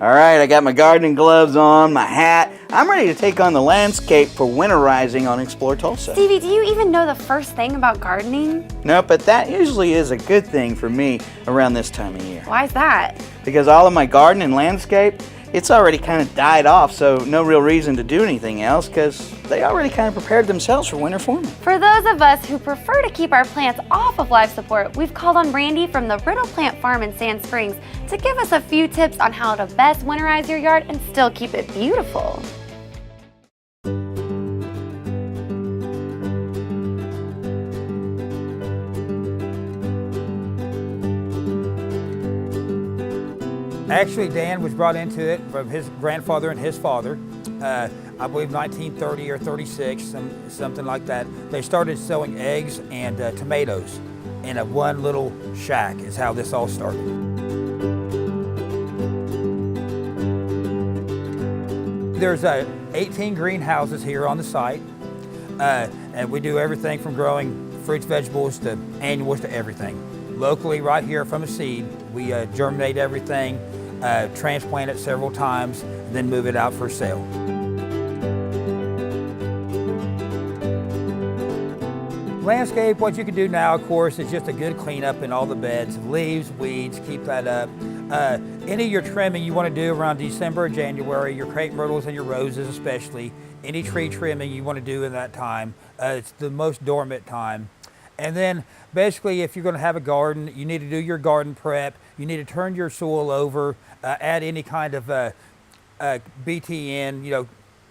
All right, I got my gardening gloves on, my hat. I'm ready to take on the landscape for winterizing on Explore Tulsa. Stevie, do you even know the first thing about gardening? No, but that usually is a good thing for me around this time of year. Why is that? Because all of my garden and landscape, it's already kind of died off, so no real reason to do anything else because they already kind of prepared themselves for winter forming. For those of us who prefer to keep our plants off of life support, we've called on Randy from the Riddle Plant Farm in Sand Springs to give us a few tips on how to best winterize your yard and still keep it beautiful. Actually, Dan was brought into it from his grandfather and his father. I believe 1930 or 36, something like that. They started selling eggs and tomatoes in a one little shack is how this all started. There's 18 greenhouses here on the site, and we do everything from growing fruits, vegetables, to annuals, to everything. Locally, right here from a seed, we germinate everything, transplant it several times, and then move it out for sale. Landscape, what you can do now, of course, is just a good cleanup in all the beds, leaves, weeds, keep that up. Any of your trimming you want to do around December or January, your crepe myrtles and your roses especially, any tree trimming you want to do in that time. It's the most dormant time. And then basically if you're going to have a garden, you need to do your garden prep. You need to turn your soil over, add any kind of BTN,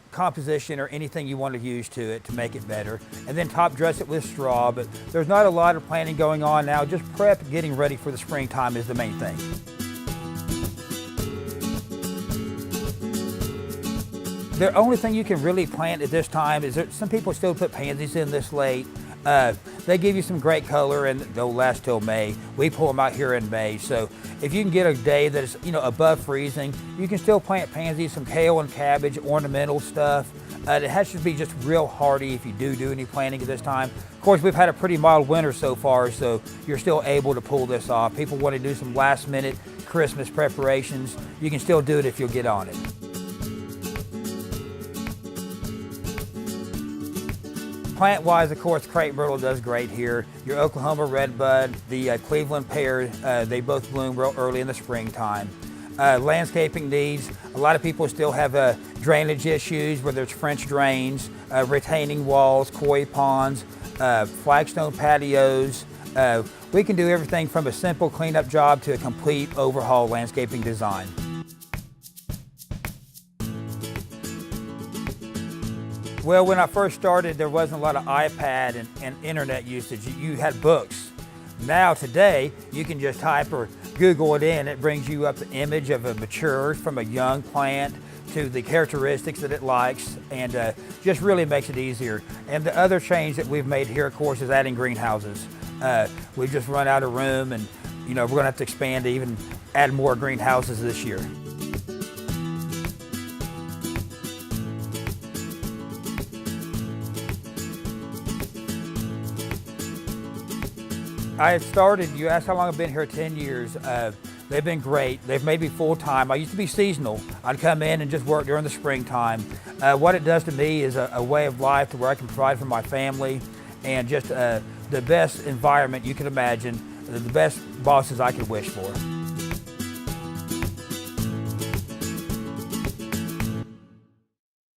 composition or anything you want to use to it to make it better. And then top dress it with straw, but there's not a lot of planting going on now. Just prep, getting ready for the springtime is the main thing. The only thing you can really plant at this time is that some people still put pansies in this late. They give you some great color and they'll last till May. We pull them out here in May. So if you can get a day that is, above freezing, you can still plant pansies, some kale and cabbage, ornamental stuff. It has to be just real hardy if you do any planting at this time. Of course, we've had a pretty mild winter so far, so you're still able to pull this off. People want to do some last minute Christmas preparations. You can still do it if you'll get on it. Plant-wise, of course, crepe myrtle does great here. Your Oklahoma redbud, the Cleveland pear, they both bloom real early in the springtime. Landscaping needs, a lot of people still have drainage issues, whether it's French drains, retaining walls, koi ponds, flagstone patios. We can do everything from a simple cleanup job to a complete overhaul landscaping design. Well, when I first started, there wasn't a lot of iPad and internet usage. You had books. Now, today, you can just type or Google it in. It brings you up the image of a mature, from a young plant to the characteristics that it likes, and just really makes it easier. And the other change that we've made here, of course, is adding greenhouses. We've just run out of room, and we're gonna have to expand to even add more greenhouses this year. I started, you asked how long I've been here, 10 years. They've been great. They've made me full-time. I used to be seasonal. I'd come in and just work during the springtime. What it does to me is a way of life to where I can provide for my family and just the best environment you can imagine, the best bosses I could wish for.